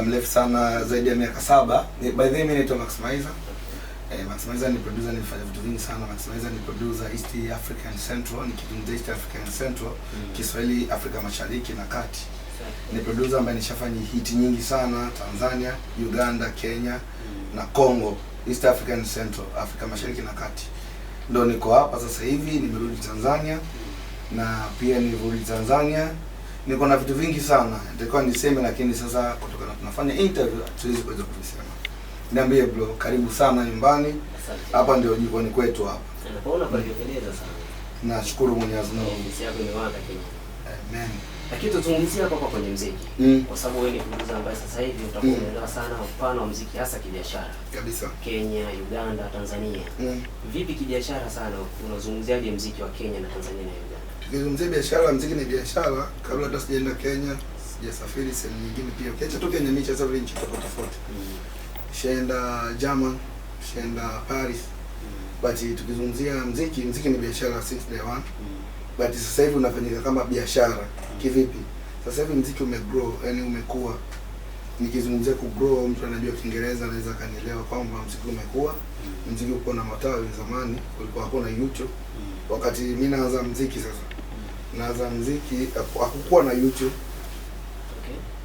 Mrefu sana zaidi ya miaka 7. By the way, mimi naitwa Maximizer. Maximizer ni producer, nilifanya vitu vingi sana. Maximizer ni producer East African Central, nikizungumzia East African Central, Kiswahili Afrika Mashariki na Kati. Ni producer ambaye nishafanya hit nyingi sana Tanzania, Uganda, Kenya na Congo. East African Central, Afrika Mashariki na Kati. Ndio niko hapa sasa hivi, nimerudi Tanzania na pia nilirudi Tanzania niko na vitu vingi sana nitakuwa niseme, lakini sasa kutokana tunafanya interview tuwezi kuweza kuvisema. Niambie bro, karibu sana nyumbani. Hapa ndio jikoni kwetu hapa. Naona palipendeza sana. Nashukuru Mwenyezi Mungu. Mziki yako imewaka kidogo. Amen. Lakini tuzungumzie hapa kwenye muziki. Kwa sababu wewe ni producer ambaye sasa hivi utakuwa unaelewa sana upana wa muziki hasa kibiashara. Kabisa. Kenya, Uganda, Tanzania. Vipi kibiashara sana? Unazungumziaje muziki wa Kenya na Tanzania na Uganda? Tukizungumzia biashara, muziki ni biashara. Kabla hata sijaenda Kenya, sijasafiri sehemu nyingine pia. Ukiacha tu Kenya, nicha safari nchi tofauti. Shaenda German, shaenda Paris. But tukizungumzia muziki ni biashara since day one. But sasa hivi unafanyika kama biashara. Kivipi? Sasa hivi muziki umegrow, yani umekuwa. Nikizungumzia kugrow, mtu anajua Kiingereza anaweza kanielewa kwamba muziki umekuwa. Muziki uko na matawi zamani, kulikuwa hakuna YouTube. Wakati mimi naanza muziki sasa. Naanza muziki hakukuwa na YouTube.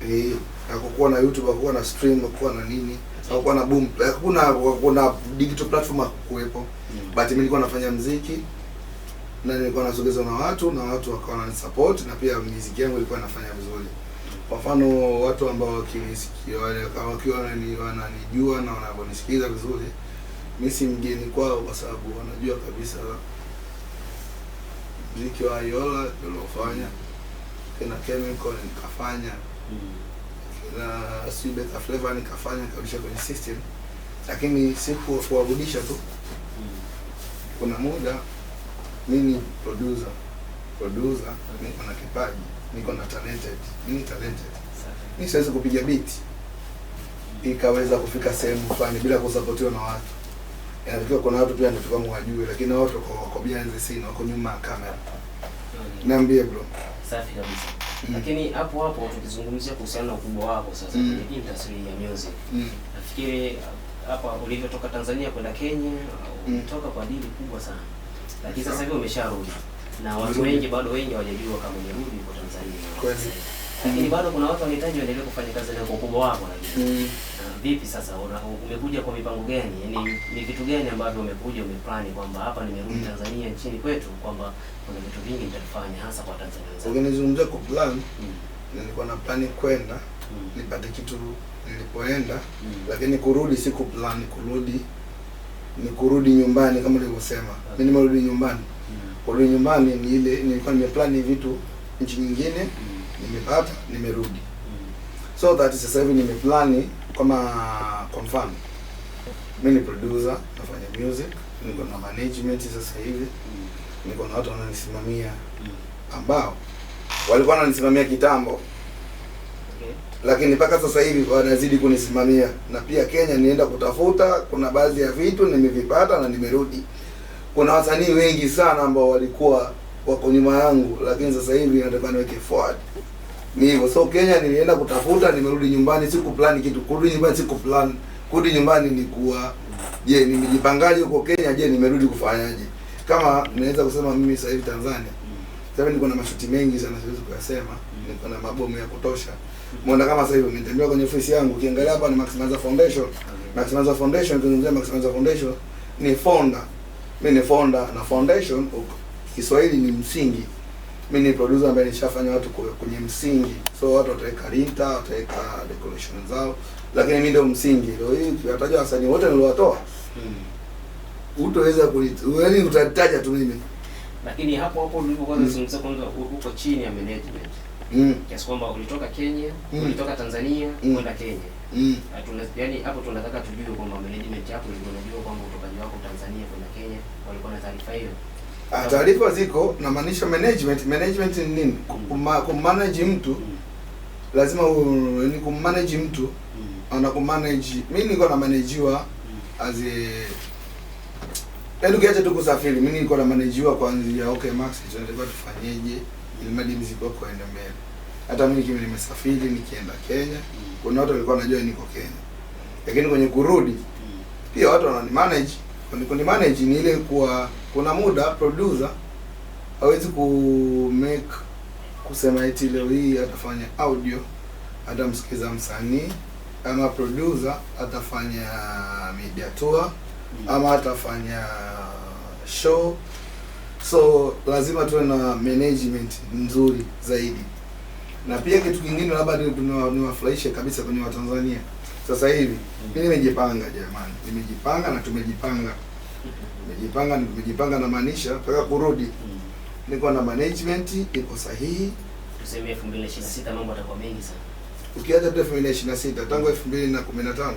Okay. Hakukuwa na YouTube, hakukuwa na stream, hakukuwa na nini. Hakukuwa na boom, hakuna digital platform hakukuwepo. But mimi nilikuwa nafanya muziki na nilikuwa nasogeza na watu wakawa wananisupport, na pia muziki yangu ilikuwa inafanya vizuri. Kwa mfano watu ambao wakinisikia wale wakiwa wananijua na wananisikiza vizuri, mimi si mgeni kwao kwa sababu wanajua kabisa muziki wa Ayola niliofanya, kina Chemical nikafanya, na Sibeka Flavor nikafanya kabisa kwenye system, lakini siku kuwarudisha tu. Kuna muda mimi producer, niko na kipaji, niko na talented. Mimi siwezi kupiga beat ikaweza kufika sehemu fulani bila kusapotiwa na watu. Inatakiwa kuna watu pia ndio wajue, lakini watu wako behind the scene, wako nyuma ya kamera. Niambie bro. Safi kabisa. Lakini hapo tukizungumzia kuhusiana na ukubwa wako sasa kwenye industry ya music. Nafikiri hapa ulivyotoka Tanzania kwenda Kenya, umetoka kwa dili kubwa sana. Lakini sasa hivi umesharudi. Na watu wengi bado hawajajua kama umerudi kwa Tanzania. Kweli. Lakini bado kuna watu wanahitaji uendelee kufanya kazi na ukubwa wako lakini. Vipi sasa umekuja kwa mipango gani? Yaani ni vitu gani ambavyo umekuja umeplan kwamba hapa nimerudi Tanzania nchini kwetu kwamba kuna vitu vingi nitafanya hasa kwa Tanzania. Ukinizungumzia kwa plan, nilikuwa na plan kwenda nipate kitu nilipoenda, lakini kurudi si ku plan, ni kurudi nyumbani kama nilivyosema. Mimi nimerudi nyumbani. Kurudi nyumbani ni ile nilikuwa nimeplan vitu nchi nyingine, nimepata, nimerudi. So that sasa hivi nimeplan kama kwa mfano mimi ni producer, nafanya music, niko na management sasa hivi, niko na watu wananisimamia ambao walikuwa wananisimamia kitambo, lakini mpaka sasa hivi wanazidi kunisimamia. Na pia Kenya nienda kutafuta, kuna baadhi ya vitu nimevipata na nimerudi. Kuna wasanii wengi sana ambao walikuwa wako nyuma yangu, lakini sasa hivi nataka niweke forward. Ni hivyo. So Kenya nilienda kutafuta, nimerudi nyumbani, siku plan kitu. Kurudi nyumbani siku plan. Kurudi nyumbani ni kuwa je, nimejipangaje huko Kenya, je nimerudi kufanyaje? Kama naweza kusema mimi sasa hivi Tanzania, sasa niko na mashuti mengi sana siwezi kuyasema. Niko na mabomu ya kutosha. Muona kama sasa hivi nimetembea kwenye ofisi yangu, ukiangalia hapa ni Maximizer Foundation. Maximizer Foundation, tunazungumzia Maximizer Foundation ni founder. Mimi ni founder na foundation Kiswahili ni msingi. Mimi ni producer ambaye nishafanya watu kwenye msingi. So watu wataweka rinta, wataweka decoration zao, lakini mimi ndio msingi. Ndio hii tunataja wasanii wote niliowatoa. Utaweza yaani utataja tu mimi. Lakini hapo ulipokuwa unazungumza kwanza uko chini ya management. Kiasi kwamba ulitoka Kenya, ulitoka Tanzania kwenda Kenya. Yaani hapo tunataka tujue kwamba management yako ilikuwa inajua kwamba utokaji wako Tanzania kwenda Kenya, walikuwa na taarifa hiyo. Taarifa ziko, na maanisha management ni nini? Kumanage mtu lazima ni kumanage mtu, ana kumanage. Mimi niko na managewa as yaani ukiacha tu kusafiri, mimi niko na managewa kuanzia okay Max tunataka tufanyeje ili madi muziki wako uende mbele. Hata mimi nimesafiri nikienda Kenya, kuna watu walikuwa wanajua niko Kenya. Lakini kwenye kurudi pia watu wananimanage. Kuni manage ni ile kuwa kuna muda producer hawezi kusema eti leo hii atafanya audio, atamsikiza msanii, ama producer atafanya media tour, ama atafanya show. So lazima tuwe na management nzuri zaidi. Na pia kitu kingine labda niwafurahishe kabisa kwenye Watanzania. Sasa hivi mimi nimejipanga jamani. Nimejipanga na tumejipanga. Nimejipanga na maanisha mpaka kurudi. Niko na management iko sahihi. Tuseme 2026 mambo yatakuwa mengi sana. Ukiacha 2026 tangu 2015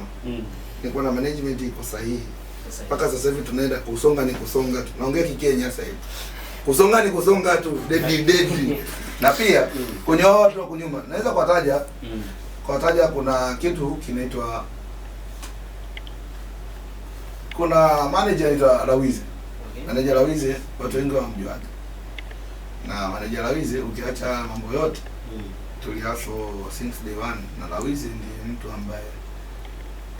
niko na management iko sahihi. Mpaka sasa hivi tunaenda kusonga tu. Naongea Kikenya sasa hivi. Kusonga ni kusonga tu, deadly. Na pia kwenye watu wa kunyuma naweza kuwataja kuna kitu kinaitwa, kuna manager anaitwa Lawize. Manager Lawize watu wengi wanamjua. Na manager Lawize ukiacha mambo yote tuliaso since day one, na Lawize ndiye mtu ambaye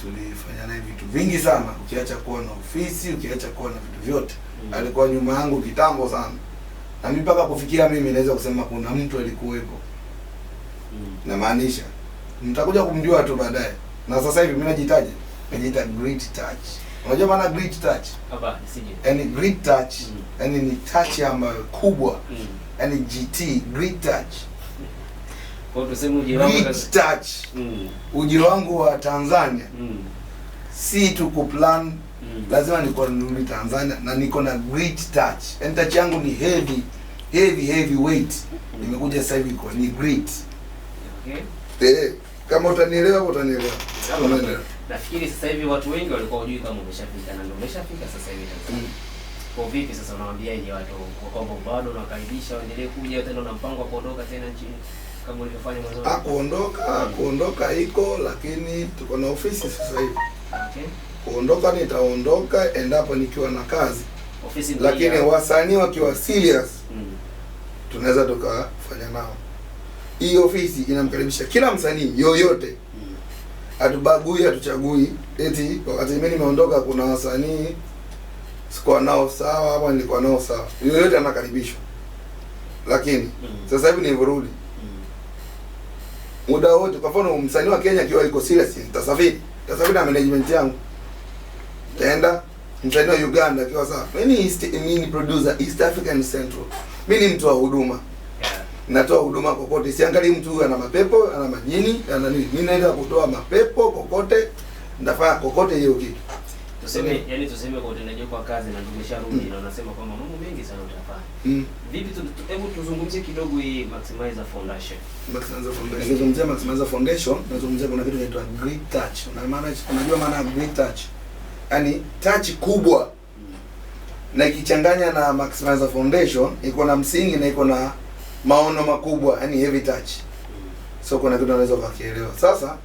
tulifanya naye vitu vingi sana. Ukiacha kuona ofisi, ukiacha kuona vitu vyote, alikuwa nyuma yangu kitambo sana. Na mimi mpaka kufikia mimi naweza kusema kuna mtu alikuwepo. Na maanisha mtakuja kumjua tu baadaye. Na sasa hivi mimi najiita Great Touch. Unajua maana Great Touch? Hapa sije. Yaani Great Touch, yaani ni touch ambayo kubwa. Yaani GT, Great Touch. Kwa tuseme uje wangu Great Touch. Uje wangu wa Tanzania. Si tu kuplan, lazima niko nirudi Tanzania na niko na Great Touch. Yaani touch yangu ni heavy weight. Nimekuja sasa hivi kwa ni great. Okay. Kama utanielewa utanielewa. Nafikiri sasa hivi watu wengi walikuwa hujui kama umeshafika, na ndio umeshafika sasa hivi Tanzania. Kwa vipi sasa unawaambiaje watu kwa kwamba bado unakaribisha waendelee kuja, tena una mpango wa kuondoka tena nchini kama ulivyofanya mwanzo? Kuondoka iko, lakini tuko na ofisi sasa hivi. Okay. Kuondoka nitaondoka endapo nikiwa na kazi. Ofisi, lakini wasanii wakiwa serious tunaweza tukafanya nao. Hii ofisi inamkaribisha kila msanii yoyote. Hatubagui, hatuchagui. Eti wakati mimi nimeondoka kuna wasanii sikuwa nao sawa ama nilikuwa nao sawa. Yoyote anakaribishwa. Lakini sasa hivi nilivyorudi, muda wote, kwa mfano msanii wa Kenya akiwa yuko serious, nitasafiri na management yangu. Taenda msanii wa Uganda akiwa sawa. Mimi ni producer East African Central. Mimi ni mtu wa huduma. Natoa huduma kokote. Siangalii mtu ana mapepo, ana majini, ana nini. Mimi naenda kutoa mapepo kokote, ndafanya kokote hiyo kitu. Tuseme kwa utendaji kwa kazi na tumesharudi na unasema kwamba mambo mengi sana utafanya. Vipi hebu tuzungumzie kidogo hii Maximizer Foundation. Nazungumzia Maximizer Foundation, nazungumzia kuna kitu kinaitwa Great Touch. Unajua maana Great Touch? Yaani touch kubwa. Na ikichanganya na Maximizer Foundation iko na msingi na iko na maono makubwa, yani heavy touch. So kuna kitu unaweza kukielewa. Sasa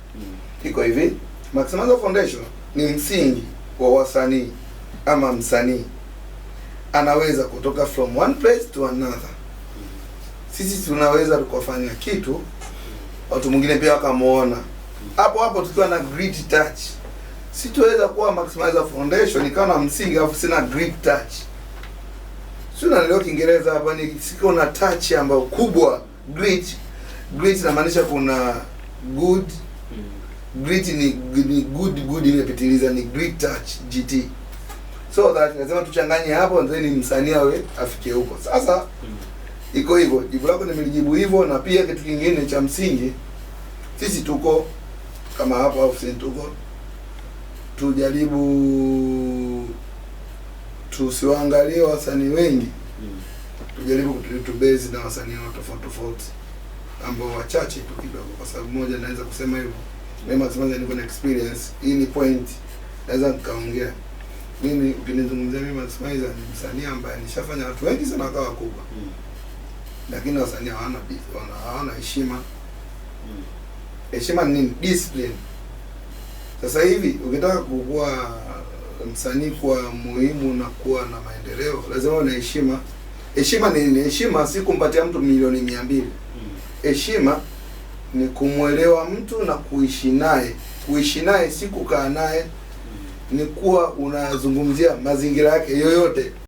iko hivi, Maximizer Foundation ni msingi wa wasanii, ama msanii anaweza kutoka from one place to another. Sisi tunaweza tukafanya kitu watu mwingine pia wakamuona. Hapo tukiwa na Great Touch. Sitoweza kuwa Maximizer Foundation ikawa na msingi alafu sina Great Touch. Sio leo Kiingereza hapa ni siko na touch ambayo kubwa. Great inamaanisha kuna good. Great ni good imepitiliza, ni Great Touch GT. So that lazima tuchanganye hapo ndio ni msanii awe afike huko. Sasa iko hivyo. Jibu lako nimelijibu hivyo. Na pia kitu kingine cha msingi, sisi tuko kama hapo ofisi tuko, tujaribu tusiwaangalie wasanii wengi. Tujaribu kutubezi na wasanii tofauti ambao wachache tu kidogo, kwa sababu moja naweza kusema hivyo. Mimi Maximizer niko na experience. Hii ni point naweza nikaongea. Mimi ukinizungumzia mimi Maximizer ni msanii ambaye nishafanya watu wengi sana wakawa wakubwa. Lakini wasanii hawana heshima. Heshima ni nini? Discipline. Sasa hivi ukitaka kuwa msanii kwa muhimu na kuwa na maendeleo, lazima uwe na heshima. Heshima ni nini? Heshima si kumpatia mtu milioni 200. heshima ni kumwelewa mtu na kuishi naye. Kuishi naye si kukaa naye, ni kuwa unazungumzia mazingira yake yoyote.